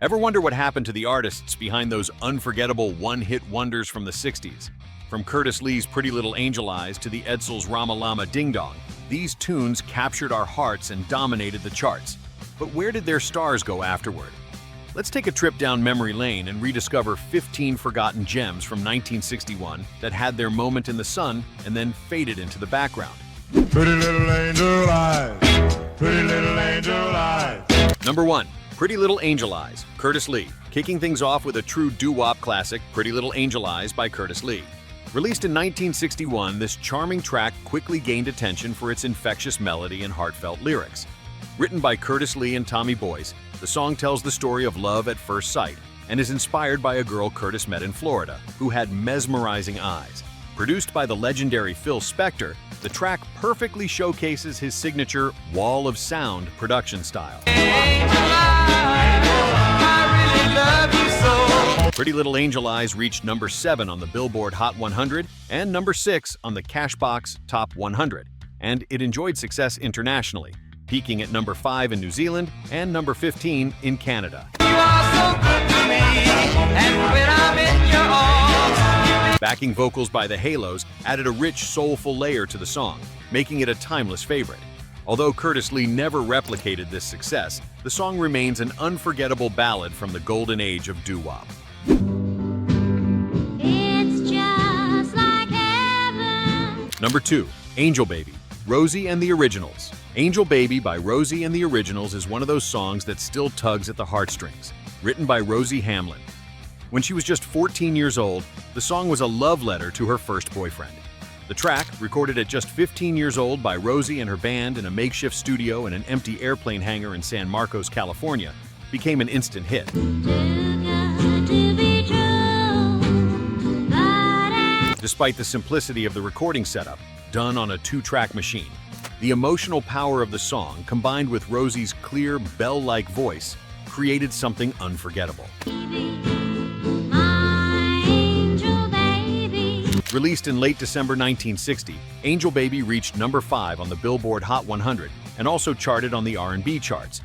Ever wonder what happened to the artists behind those unforgettable one-hit wonders from the 60s? From Curtis Lee's Pretty Little Angel Eyes to the Edsels' RAMA LAMA Ding Dong, these tunes captured our hearts and dominated the charts. But where did their stars go afterward? Let's take a trip down memory lane and rediscover 15 forgotten gems from 1961 that had their moment in the sun and then faded into the background. Pretty little angel eyes, pretty little angel eyes. Number 1. Pretty Little Angel Eyes, Curtis Lee, kicking things off with a true doo-wop classic, Pretty Little Angel Eyes by Curtis Lee. Released in 1961, this charming track quickly gained attention for its infectious melody and heartfelt lyrics. Written by Curtis Lee and Tommy Boyce, the song tells the story of love at first sight and is inspired by a girl Curtis met in Florida who had mesmerizing eyes. Produced by the legendary Phil Spector, the track perfectly showcases his signature wall of sound production style. Pretty Little Angel Eyes reached number 7 on the Billboard Hot 100 and number 6 on the Cashbox Top 100, and it enjoyed success internationally, peaking at number 5 in New Zealand and number 15 in Canada. Backing vocals by the Halos added a rich, soulful layer to the song, making it a timeless favorite. Although Curtis Lee never replicated this success, the song remains an unforgettable ballad from the golden age of doo-wop. It's just like heaven. Number 2. Angel Baby, Rosie and the Originals. Angel Baby by Rosie and the Originals is one of those songs that still tugs at the heartstrings. Written by Rosie Hamlin. When she was just 14 years old, the song was a love letter to her first boyfriend. The track, recorded at just 15 years old by Rosie and her band in a makeshift studio in an empty airplane hangar in San Marcos, California, became an instant hit. Despite the simplicity of the recording setup, done on a 2-track machine, the emotional power of the song, combined with Rosie's clear, bell-like voice, created something unforgettable. Released in late December 1960, Angel Baby reached number 5 on the Billboard Hot 100 and also charted on the R&B charts.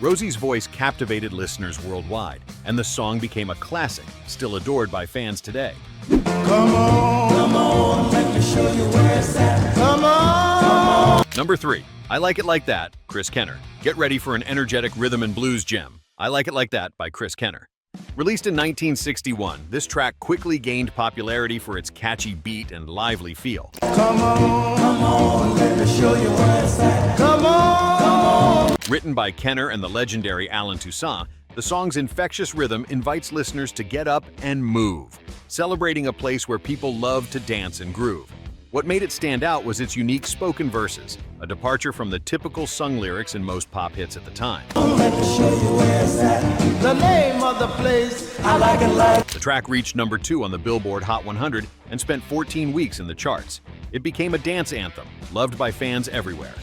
Rosie's voice captivated listeners worldwide, and the song became a classic, still adored by fans today. Come on, let me show you where it's at. Come on. Number 3. I Like It Like That, Chris Kenner. Get ready for an energetic rhythm and blues gem. I Like It Like That by Chris Kenner. Released in 1961, this track quickly gained popularity for its catchy beat and lively feel. Come on, let me show you where it's at. Come on. Written by Kenner and the legendary Alan Toussaint, the song's infectious rhythm invites listeners to get up and move, celebrating a place where people love to dance and groove. What made it stand out was its unique spoken verses, a departure from the typical sung lyrics in most pop hits at the time. Let me show you where it's at. The name of the place, I like it like. The track reached number 2 on the Billboard Hot 100 and spent 14 weeks in the charts. It became a dance anthem, loved by fans everywhere.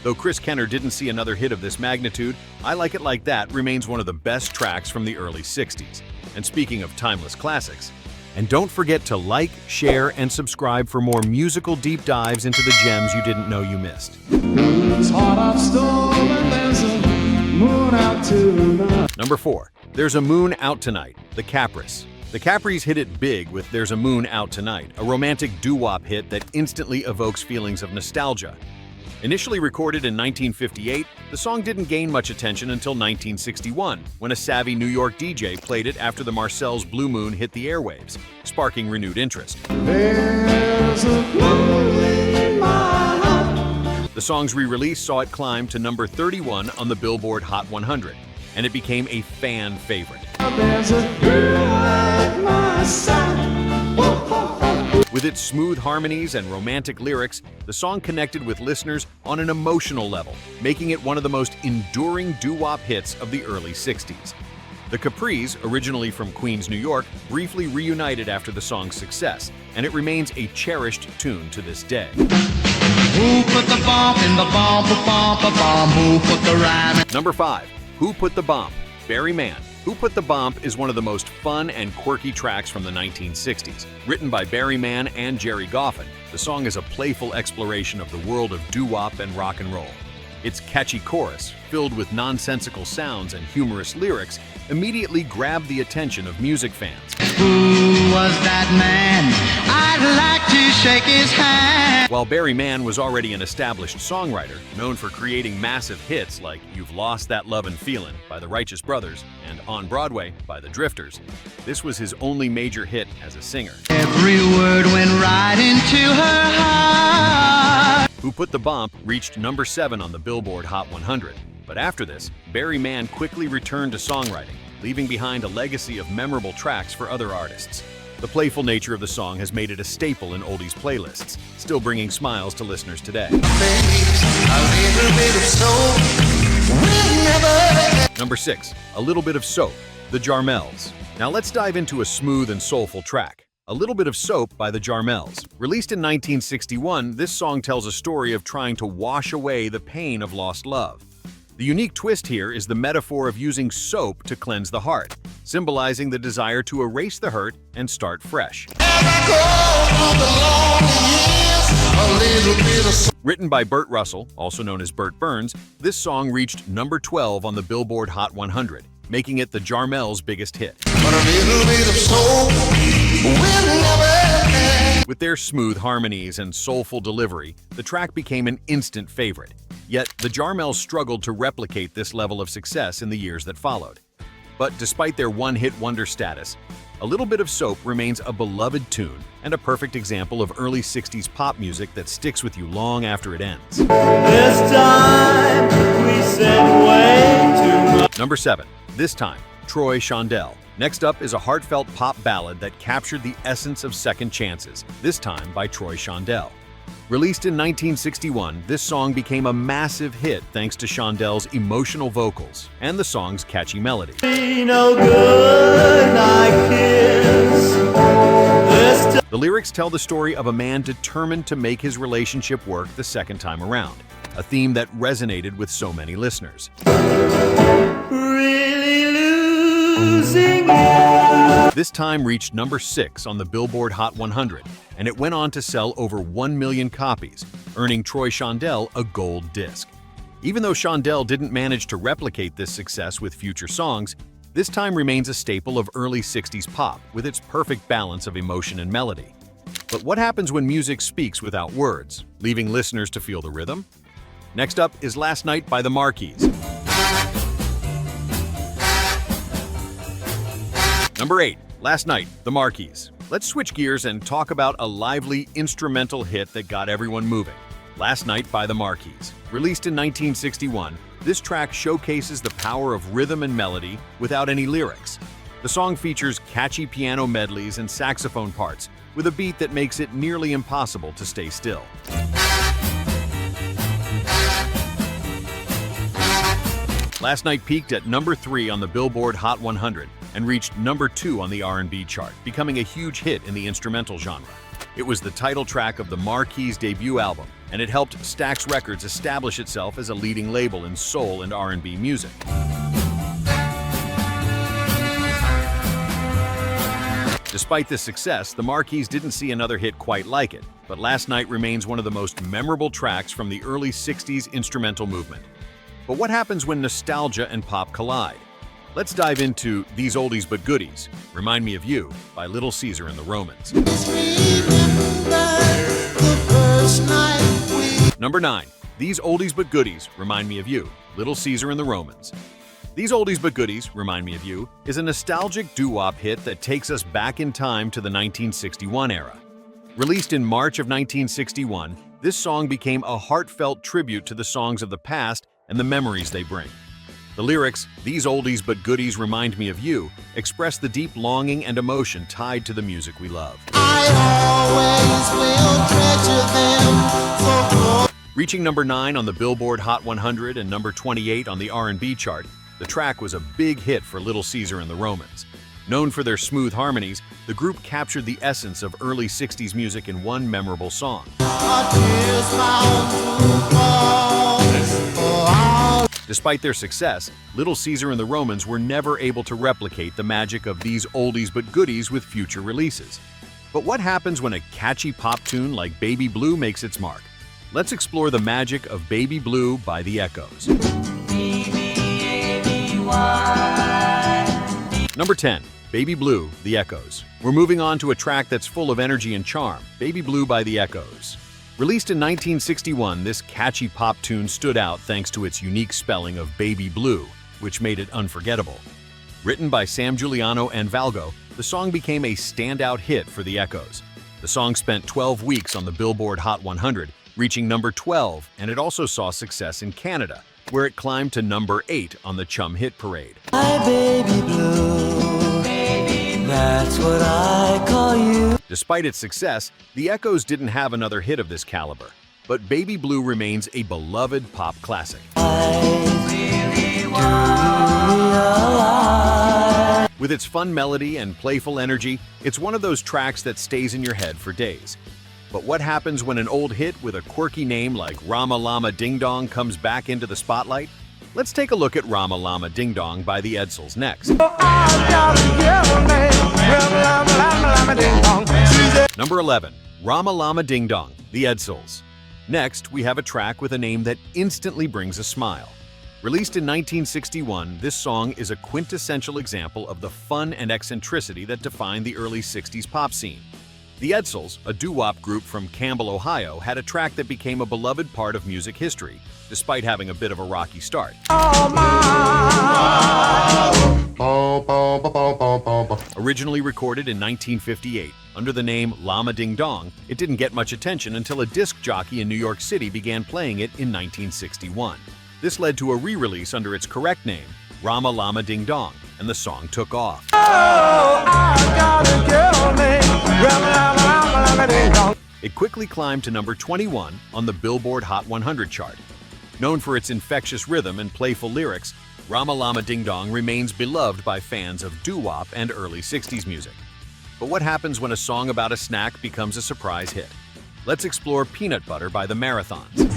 Though Chris Kenner didn't see another hit of this magnitude, I Like It Like That remains one of the best tracks from the early 60s. And speaking of timeless classics, and don't forget to like, share, and subscribe for more musical deep dives into the gems you didn't know you missed. Number 4. There's a Moon Out Tonight, the Capris. The Capris hit it big with There's a Moon Out Tonight, a romantic doo-wop hit that instantly evokes feelings of nostalgia. Initially recorded in 1958, the song didn't gain much attention until 1961, when a savvy New York DJ played it after the Marcel's Blue Moon hit the airwaves, sparking renewed interest. There's a glow in my heart. The song's re-release saw it climb to number 31 on the Billboard Hot 100, and it became a fan favorite. There's a girl at my side. With its smooth harmonies and romantic lyrics, the song connected with listeners on an emotional level, making it one of the most enduring doo-wop hits of the early 60s. The Capris, originally from Queens, New York, briefly reunited after the song's success, and it remains a cherished tune to this day. Who put the bomb in the bomb, bomb? Who put the rhyme in? Number 5. Who Put the BOMP? Barry Mann. Who Put the BOMP is one of the most fun and quirky tracks from the 1960s. Written by Barry Mann and Jerry Goffin, the song is a playful exploration of the world of doo-wop and rock and roll. Its catchy chorus, filled with nonsensical sounds and humorous lyrics, immediately grabbed the attention of music fans. Who was that man? I'd like to shake his hand. While Barry Mann was already an established songwriter, known for creating massive hits like You've Lost That Lovin' Feelin' by the Righteous Brothers and On Broadway by the Drifters, this was his only major hit as a singer. Every word went right into her heart. Who Put the BOMP reached number 7 on the Billboard Hot 100. But after this, Barry Mann quickly returned to songwriting, leaving behind a legacy of memorable tracks for other artists. The playful nature of the song has made it a staple in oldies playlists, still bringing smiles to listeners today. Number 6, A Little Bit of Soap, the Jarmels. Now let's dive into a smooth and soulful track. A Little Bit of Soap by the Jarmels. Released in 1961, this song tells a story of trying to wash away the pain of lost love. The unique twist here is the metaphor of using soap to cleanse the heart, symbolizing the desire to erase the hurt and start fresh. Written by Burt Russell, also known as Burt Burns, this song reached number 12 on the Billboard Hot 100, making it the Jarmels' biggest hit. With their smooth harmonies and soulful delivery, the track became an instant favorite. Yet, the Jarmels struggled to replicate this level of success in the years that followed. But despite their one-hit wonder status, A Little Bit of Soap remains a beloved tune and a perfect example of early 60s pop music that sticks with you long after it ends. This time we said way too much. Number 7, This Time, Troy Shondell. Next up is a heartfelt pop ballad that captured the essence of second chances, This Time by Troy Shondell. Released in 1961, this song became a massive hit thanks to Shondell's emotional vocals and the song's catchy melody. Be no good, I kiss. This time The lyrics tell the story of a man determined to make his relationship work the second time around, a theme that resonated with so many listeners. really losing you. This time reached number 6 on the Billboard Hot 100, and it went on to sell over 1 million copies, earning Troy Shondell a gold disc. Even though Shondell didn't manage to replicate this success with future songs, This Time remains a staple of early 60s pop with its perfect balance of emotion and melody. But what happens when music speaks without words, leaving listeners to feel the rhythm? Next up is Last Night by the Marquis. Number 8, Last Night, the Marquis. Let's switch gears and talk about a lively instrumental hit that got everyone moving. Last Night by the Marquis. Released in 1961, this track showcases the power of rhythm and melody without any lyrics. The song features catchy piano medleys and saxophone parts, with a beat that makes it nearly impossible to stay still. Last Night peaked at number 3 on the Billboard Hot 100 and reached number 2 on the R&B chart, becoming a huge hit in the instrumental genre. It was the title track of the Marquis' debut album, and it helped Stax Records establish itself as a leading label in soul and R&B music. Despite this success, the Marquis didn't see another hit quite like it, but Last Night remains one of the most memorable tracks from the early 60s instrumental movement. But what happens when nostalgia and pop collide? Let's dive into These Oldies But Goodies, Remind Me of You by Little Caesar and the Romans. Number 9, These Oldies But Goodies, Remind Me of You, Little Caesar and the Romans. These Oldies But Goodies, Remind Me of You, is a nostalgic doo-wop hit that takes us back in time to the 1961 era. Released in March of 1961, this song became a heartfelt tribute to the songs of the past and the memories they bring. The lyrics, These Oldies But Goodies Remind Me of You, express the deep longing and emotion tied to the music we love. Reaching number 9 on the Billboard Hot 100 and number 28 on the R&B chart, the track was a big hit for Little Caesar and the Romans. Known for their smooth harmonies, the group captured the essence of early 60s music in one memorable song. Despite their success, Little Caesar and the Romans were never able to replicate the magic of These Oldies But Goodies with future releases. But what happens when a catchy pop tune like Baby Blue makes its mark? let's explore the magic of Baby Blue by the Echoes. Number 10. Baby Blue, The Echoes. We're moving on to a track that's full of energy and charm, Baby Blue by the Echoes. Released in 1961, this catchy pop tune stood out thanks to its unique spelling of Baby Blue, which made it unforgettable. Written by Sam Giuliano and Valgo, the song became a standout hit for the Echoes. The song spent 12 weeks on the Billboard Hot 100, reaching number 12, and it also saw success in Canada, where it climbed to number 8 on the Chum Hit Parade. My baby blue, that's what I call you. Despite its success, the Echoes didn't have another hit of this caliber, but Baby Blue remains a beloved pop classic. With its fun melody and playful energy, it's one of those tracks that stays in your head for days. But what happens when an old hit with a quirky name like Rama Lama Ding Dong comes back into the spotlight? Let's take a look at Rama Lama Ding Dong by the Edsels next. Number 11. Rama Lama Ding Dong, the Edsels. Next, we have a track with a name that instantly brings a smile. Released in 1961, this song is a quintessential example of the fun and eccentricity that defined the early 60s pop scene. The Edsels, a doo-wop group from Campbell, Ohio, had a track that became a beloved part of music history, despite having a bit of a rocky start. Originally recorded in 1958, under the name Lama Ding Dong, it didn't get much attention until a disc jockey in New York City began playing it in 1961. This led to a re-release under its correct name, Rama Lama Ding Dong, and the song took off. It quickly climbed to number 21 on the Billboard Hot 100 chart. Known for its infectious rhythm and playful lyrics, Rama Lama Ding Dong remains beloved by fans of doo-wop and early 60s music. But what happens when a song about a snack becomes a surprise hit? Let's explore Peanut Butter by the Marathons.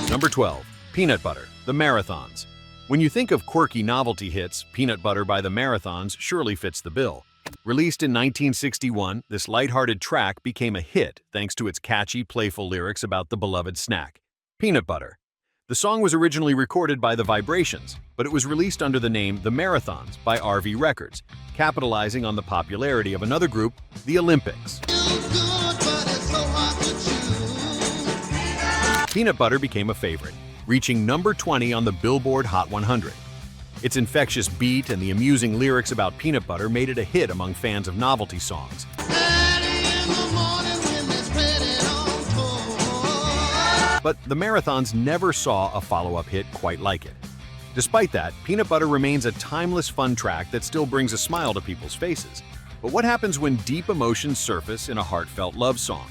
Number 12. Peanut Butter, the Marathons. When you think of quirky novelty hits, Peanut Butter by the Marathons surely fits the bill. Released in 1961, this lighthearted track became a hit thanks to its catchy, playful lyrics about the beloved snack, peanut butter. The song was originally recorded by The Vibrations, but it was released under the name The Marathons by RV Records, capitalizing on the popularity of another group, The Olympics. Peanut Butter became a favorite, reaching number 20 on the Billboard Hot 100. Its infectious beat and the amusing lyrics about peanut butter made it a hit among fans of novelty songs. But the Marathons never saw a follow-up hit quite like it. Despite that, Peanut Butter remains a timeless fun track that still brings a smile to people's faces. But what happens when deep emotions surface in a heartfelt love song?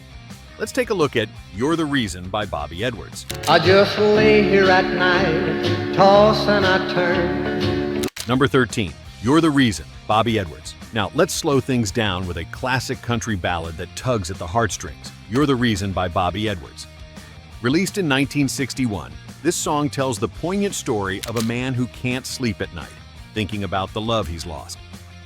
Let's take a look at You're the Reason by Bobby Edwards. I just lay here at night, toss and I turn. Number 13. You're the Reason, Bobby Edwards. Now, let's slow things down with a classic country ballad that tugs at the heartstrings, You're the Reason by Bobby Edwards. Released in 1961, this song tells the poignant story of a man who can't sleep at night, thinking about the love he's lost.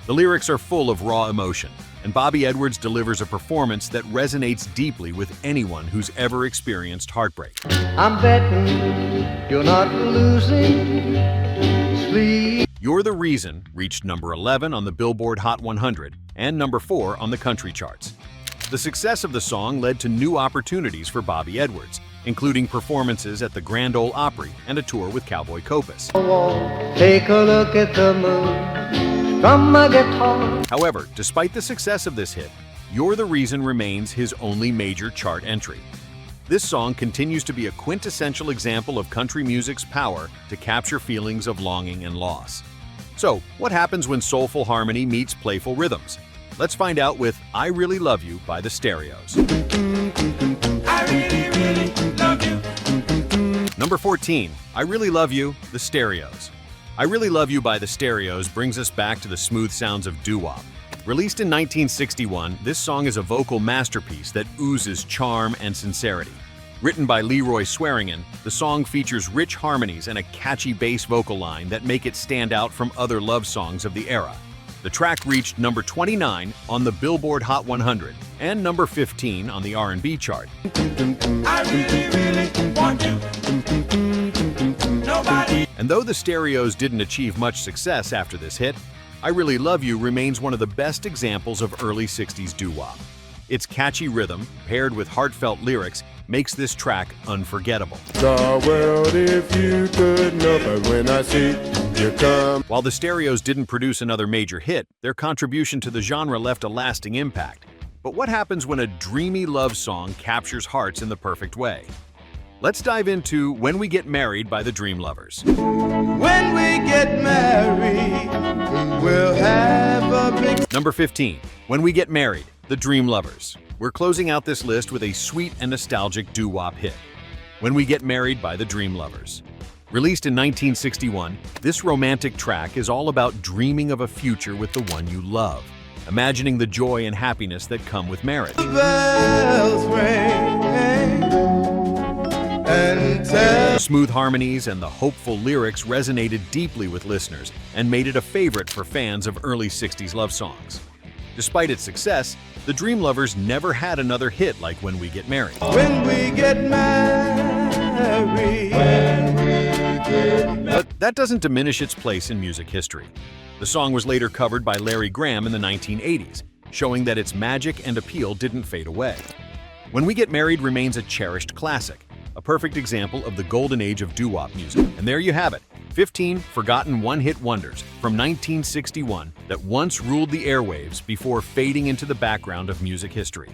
The lyrics are full of raw emotion, and Bobby Edwards delivers a performance that resonates deeply with anyone who's ever experienced heartbreak. I'm betting you're not losing sleep. You're the Reason reached number 11 on the Billboard Hot 100 and number 4 on the country charts. The success of the song led to new opportunities for Bobby Edwards, including performances at the Grand Ole Opry and a tour with Cowboy Copas. Take a look at the moon from my guitar. However, despite the success of this hit, You're the Reason remains his only major chart entry. This song continues to be a quintessential example of country music's power to capture feelings of longing and loss. So, what happens when soulful harmony meets playful rhythms? Let's find out with I Really Love You by the Stereos. I really, really love you. Number 14. I Really Love You, the Stereos. I Really Love You by the Stereos brings us back to the smooth sounds of doo-wop. Released in 1961, this song is a vocal masterpiece that oozes charm and sincerity. Written by Leroy Swearingen, the song features rich harmonies and a catchy bass vocal line that make it stand out from other love songs of the era. The track reached number 29 on the Billboard Hot 100 and number 15 on the R&B chart. I really, really want you. Nobody. And though the Stereos didn't achieve much success after this hit, I Really Love You remains one of the best examples of early 60s doo-wop. Its catchy rhythm, paired with heartfelt lyrics, makes this track unforgettable. The world if you could know, but when I see you come. While the Stereos didn't produce another major hit, their contribution to the genre left a lasting impact. But what happens when a dreamy love song captures hearts in the perfect way? Let's dive into When We Get Married by the Dream Lovers. When we get married, we'll have a big. Number 15, When We Get Married, the Dream Lovers. We're closing out this list with a sweet and nostalgic doo-wop hit, When We Get Married by the Dream Lovers. Released in 1961, this romantic track is all about dreaming of a future with the one you love, imagining the joy and happiness that come with marriage. Bells ring and tell. The smooth harmonies and the hopeful lyrics resonated deeply with listeners and made it a favorite for fans of early 60s love songs. Despite its success, the Dream Lovers never had another hit like When We Get Married. When we get married. But that doesn't diminish its place in music history. The song was later covered by Larry Graham in the 1980s, showing that its magic and appeal didn't fade away. When We Get Married remains a cherished classic, a perfect example of the golden age of doo-wop music. And there you have it, 15 forgotten one-hit wonders from 1961 that once ruled the airwaves before fading into the background of music history.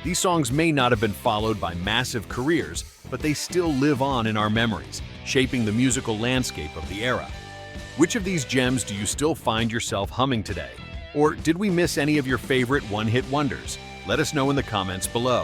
These songs may not have been followed by massive careers, but they still live on in our memories, shaping the musical landscape of the era. Which of these gems do you still find yourself humming today? Or did we miss any of your favorite one-hit wonders? Let us know in the comments below.